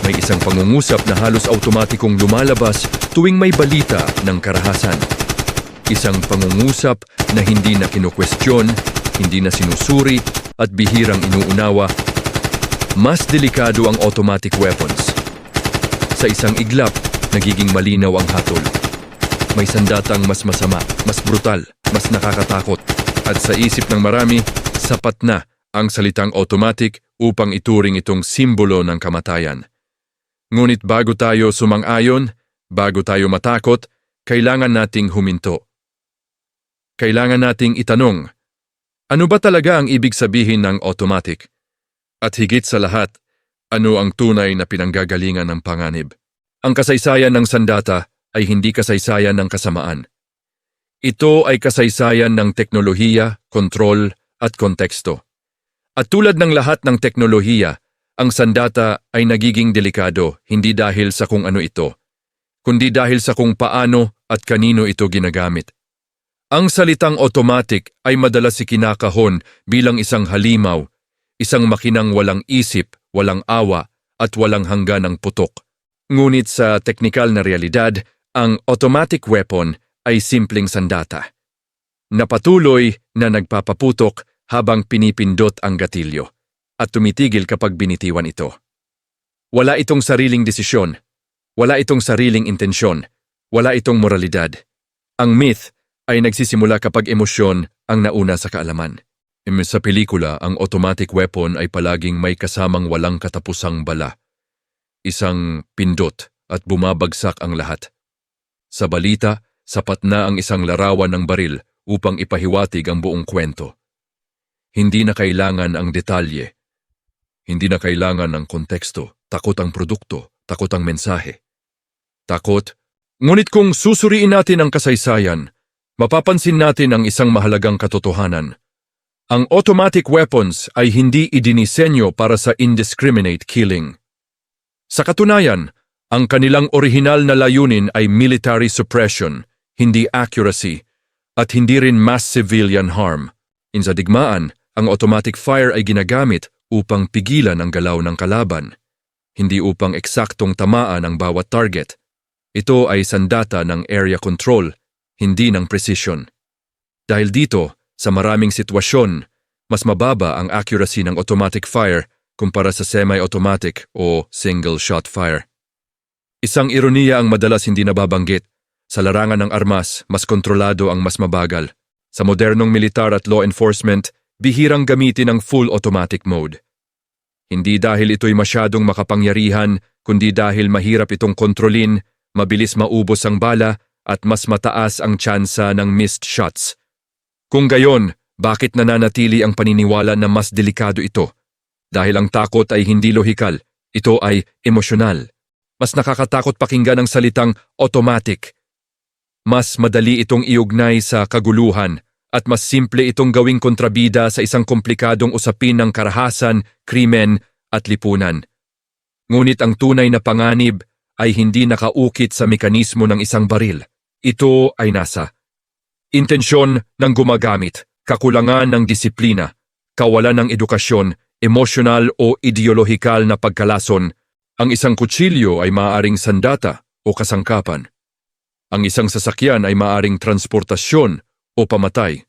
May isang pangungusap na halos automatikong lumalabas tuwing may balita ng karahasan. Isang pangungusap na hindi na kinukwestiyon, hindi na sinusuri at bihirang inuunawa. Mas delikado ang automatic weapons. Sa isang iglap, nagiging malinaw ang hatol. May sandatang mas masama, mas brutal, mas nakakatakot. At sa isip ng marami, sapat na ang salitang automatic upang ituring itong simbolo ng kamatayan. Ngunit bago tayo sumang-ayon, bago tayo matakot, kailangan nating huminto. Kailangan nating itanong, ano ba talaga ang ibig sabihin ng automatic? At higit sa lahat, ano ang tunay na pinanggagalingan ng panganib? Ang kasaysayan ng sandata ay hindi kasaysayan ng kasamaan. Ito ay kasaysayan ng teknolohiya, kontrol at konteksto. At tulad ng lahat ng teknolohiya, ang sandata ay nagiging delikado hindi dahil sa kung ano ito, kundi dahil sa kung paano at kanino ito ginagamit. Ang salitang automatic ay madalas ikinakahon bilang isang halimaw, isang makinang walang isip, walang awa at walang hangganang putok. Ngunit sa teknikal na realidad, ang automatic weapon ay simpleng sandata na patuloy na nagpapaputok habang pinipindot ang gatilyo at tumitigil kapag binitiwan ito. Wala itong sariling desisyon, wala itong sariling intensyon, wala itong moralidad. Ang myth ay nagsisimula kapag emosyon ang nauna sa kaalaman. Sa pelikula, ang automatic weapon ay palaging may kasamang walang katapusang bala. Isang pindot at bumabagsak ang lahat. Sa balita, sapat na ang isang larawan ng baril upang ipahiwatig ang buong kwento. Hindi na kailangan ang detalye. Hindi na kailangan ang konteksto. Takot ang produkto, takot ang mensahe. Takot. Ngunit kung susuriin natin ang kasaysayan, mapapansin natin ang isang mahalagang katotohanan. Ang automatic weapons ay hindi idinisenyo para sa indiscriminate killing. Sa katunayan, ang kanilang orihinal na layunin ay military suppression, hindi accuracy, at hindi rin mass civilian harm. Sa digmaan, ang automatic fire ay ginagamit upang pigilan ang galaw ng kalaban, hindi upang eksaktong tamaan ang bawat target. Ito ay sandata ng area control, hindi ng precision. Dahil dito, sa maraming sitwasyon, mas mababa ang accuracy ng automatic fire kumpara sa semi-automatic o single-shot fire. Isang ironiya ang madalas hindi nababanggit. Sa larangan ng armas, mas kontrolado ang mas mabagal. Sa modernong militar at law enforcement, bihirang gamitin ang full automatic mode. Hindi dahil ito'y masyadong makapangyarihan, kundi dahil mahirap itong kontrolin, mabilis maubos ang bala, at mas mataas ang tsansa ng missed shots. Kung gayon, bakit nananatili ang paniniwala na mas delikado ito? Dahil ang takot ay hindi lohikal, ito ay emosyonal. Mas nakakatakot pakinggan ang salitang automatic. Mas madali itong iugnay sa kaguluhan at mas simple itong gawing kontrabida sa isang komplikadong usapin ng karahasan, krimen at lipunan. Ngunit ang tunay na panganib ay hindi nakaukit sa mekanismo ng isang baril. Ito ay nasa intensyon ng gumagamit, kakulangan ng disiplina, kawalan ng edukasyon, emosyonal o ideolohikal na pagkalason. Ang isang kutsilyo ay maaaring sandata o kasangkapan. Ang isang sasakyan ay maaaring transportasyon o pamatay.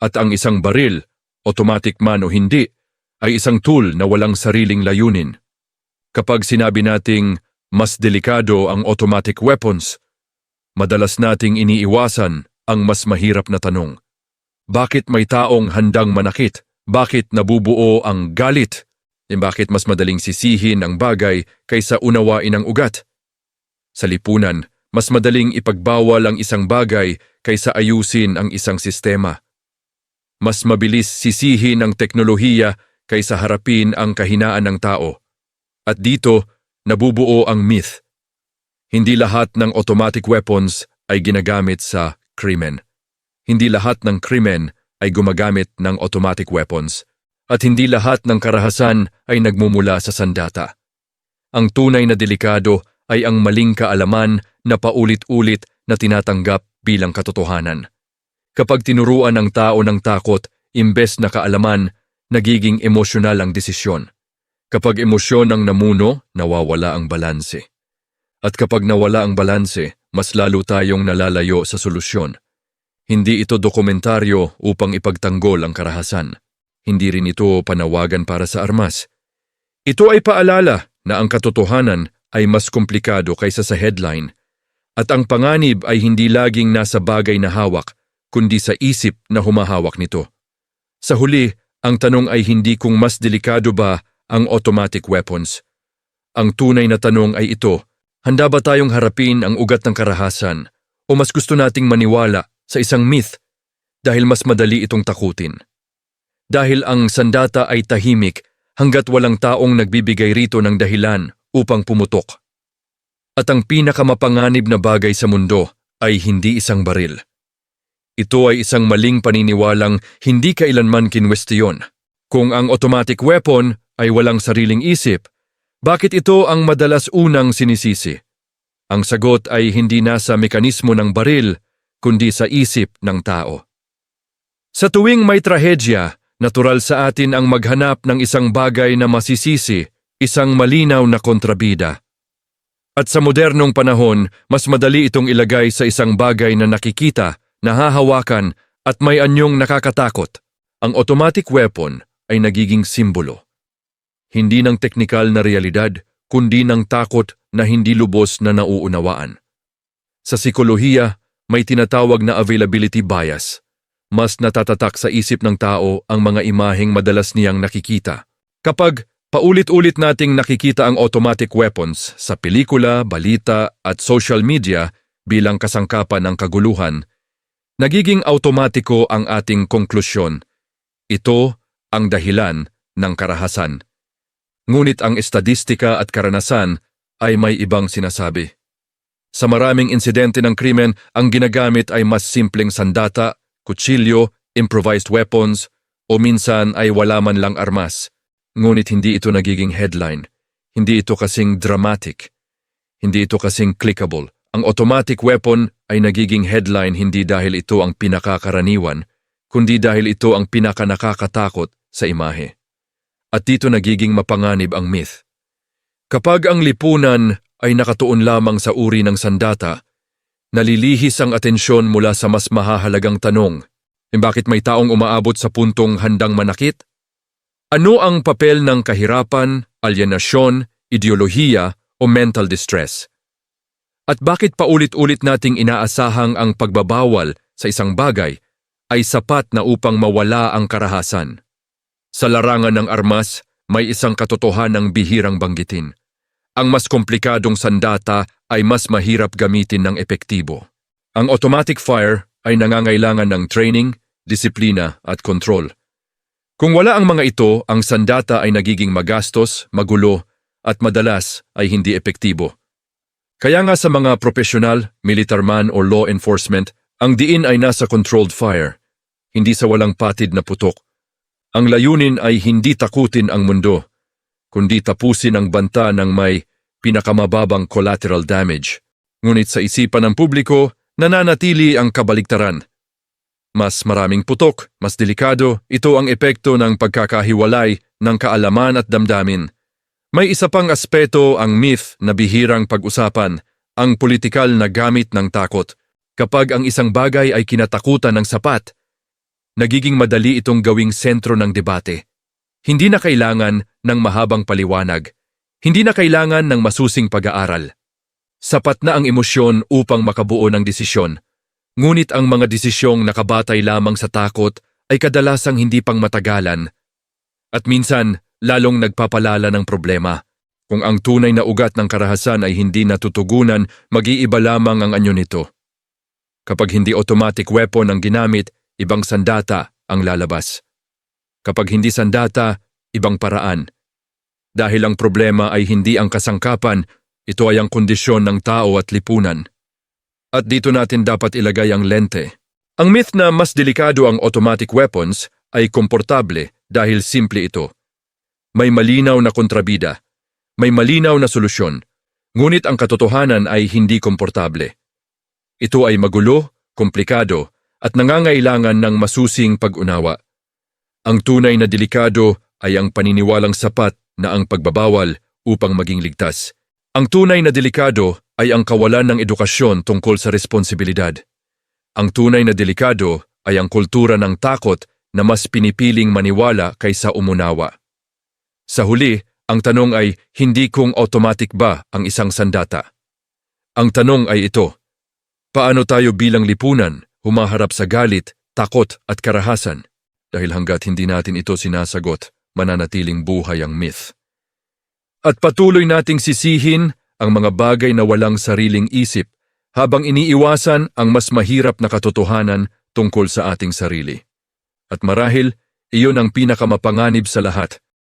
At ang isang baril, automatic man o hindi, ay isang tool na walang sariling layunin. Kapag sinabi nating mas delikado ang automatic weapons, madalas nating iniiwasan ang mas mahirap na tanong. Bakit may taong handang manakit? Bakit nabubuo ang galit? Bakit mas madaling sisihin ang bagay kaysa unawain ang ugat? Sa lipunan, mas madaling ipagbawal ang isang bagay kaysa ayusin ang isang sistema. Mas mabilis sisihin ang teknolohiya kaysa harapin ang kahinaan ng tao. At dito, nabubuo ang myth. Hindi lahat ng automatic weapons ay ginagamit sa krimen. Hindi lahat ng krimen ay gumagamit ng automatic weapons. At hindi lahat ng karahasan ay nagmumula sa sandata. Ang tunay na delikado ay ang maling kaalaman na paulit-ulit na tinatanggap bilang katotohanan. Kapag tinuruan ng tao ng takot, imbes na kaalaman, nagiging emosyonal ang desisyon. Kapag emosyon ang namuno, nawawala ang balanse. At kapag nawala ang balanse, mas lalo tayong nalalayo sa solusyon. Hindi ito dokumentaryo upang ipagtanggol ang karahasan. Hindi rin ito panawagan para sa armas. Ito ay paalala na ang katotohanan ay mas komplikado kaysa sa headline at ang panganib ay hindi laging nasa bagay na hawak, kundi sa isip na humahawak nito. Sa huli, ang tanong ay hindi kung mas delikado ba ang automatic weapons. Ang tunay na tanong ay ito, handa ba tayong harapin ang ugat ng karahasan o mas gusto nating maniwala sa isang myth dahil mas madali itong takutin? Dahil ang sandata ay tahimik hanggat walang taong nagbibigay rito ng dahilan upang pumutok. At ang pinakamapanganib na bagay sa mundo ay hindi isang baril. Ito ay isang maling paniniwalang hindi kailanman kinwestiyon. Kung ang automatic weapon ay walang sariling isip, bakit ito ang madalas unang sinisisi? Ang sagot ay hindi nasa mekanismo ng baril, kundi sa isip ng tao. Sa tuwing may trahedya, natural sa atin ang maghanap ng isang bagay na masisisi, isang malinaw na kontrabida. At sa modernong panahon, mas madali itong ilagay sa isang bagay na nakikita, nahahawakan at may anyong nakakatakot. Ang automatic weapon ay nagiging simbolo. Hindi ng teknikal na realidad, kundi ng takot na hindi lubos na nauunawaan. Sa psikolohiya, may tinatawag na availability bias. Mas natatatak sa isip ng tao ang mga imaheng madalas niyang nakikita. Kapag paulit-ulit nating nakikita ang automatic weapons sa pelikula, balita at social media bilang kasangkapan ng kaguluhan, nagiging automatiko ang ating konklusyon. Ito ang dahilan ng karahasan. Ngunit ang estadistika at karanasan ay may ibang sinasabi. Sa maraming insidente ng krimen, ang ginagamit ay mas simpleng sandata, kutsilyo, improvised weapons, o minsan ay wala man lang armas. Ngunit hindi ito nagiging headline. Hindi ito kasing dramatic. Hindi ito kasing clickable. Ang automatic weapon ay nagiging headline hindi dahil ito ang pinakakaraniwan, kundi dahil ito ang pinakanakakatakot sa imahe. At dito nagiging mapanganib ang myth. Kapag ang lipunan ay nakatuon lamang sa uri ng sandata, nalilihis ang atensyon mula sa mas mahahalagang tanong. Bakit may taong umaabot sa puntong handang manakit? Ano ang papel ng kahirapan, alienasyon, ideolohiya o mental distress? At bakit paulit-ulit nating inaasahang ang pagbabawal sa isang bagay ay sapat na upang mawala ang karahasan? Sa larangan ng armas, may isang katotohanang bihirang banggitin. Ang mas komplikadong sandata ay mas mahirap gamitin ng epektibo. Ang automatic fire ay nangangailangan ng training, disiplina at kontrol. Kung wala ang mga ito, ang sandata ay nagiging magastos, magulo at madalas ay hindi epektibo. Kaya nga sa mga profesional, militar man o law enforcement, ang diin ay nasa controlled fire, hindi sa walang patid na putok. Ang layunin ay hindi takutin ang mundo, kundi tapusin ang banta ng may pinakamababang collateral damage. Ngunit sa isipan ng publiko, nananatili ang kabaligtaran. Mas maraming putok, mas delikado, ito ang epekto ng pagkakahiwalay ng kaalaman at damdamin. May isa pang aspeto ang myth na bihirang pag-usapan, ang politikal na gamit ng takot. Kapag ang isang bagay ay kinatakutan ng sapat, nagiging madali itong gawing sentro ng debate. Hindi na kailangan ng mahabang paliwanag. Hindi na kailangan ng masusing pag-aaral. Sapat na ang emosyon upang makabuo ng desisyon. Ngunit ang mga desisyong nakabatay lamang sa takot ay kadalasang hindi pang matagalan. At minsan, lalong nagpapalala ng problema. Kung ang tunay na ugat ng karahasan ay hindi natutugunan, mag-iiba lamang ang anyo nito. Kapag hindi automatic weapon ang ginamit, ibang sandata ang lalabas. Kapag hindi sandata, ibang paraan. Dahil ang problema ay hindi ang kasangkapan, ito ay ang kondisyon ng tao at lipunan. At dito natin dapat ilagay ang lente. Ang myth na mas delikado ang automatic weapons ay komportable dahil simple ito. May malinaw na kontrabida. May malinaw na solusyon. Ngunit ang katotohanan ay hindi komportable. Ito ay magulo, komplikado, at nangangailangan ng masusing pag-unawa. Ang tunay na delikado ay ang paniniwalang sapat na ang pagbabawal upang maging ligtas. Ang tunay na delikado ay ang kawalan ng edukasyon tungkol sa responsibilidad. Ang tunay na delikado ay ang kultura ng takot na mas pinipiling maniwala kaysa umunawa. Sa huli, ang tanong ay hindi kung automatic ba ang isang sandata. Ang tanong ay ito, paano tayo bilang lipunan humaharap sa galit, takot at karahasan? Dahil hanggat hindi natin ito sinasagot, mananatiling buhay ang myth. At patuloy nating sisihin ang mga bagay na walang sariling isip habang iniiwasan ang mas mahirap na katotohanan tungkol sa ating sarili. At marahil, iyon ang pinakamapanganib sa lahat,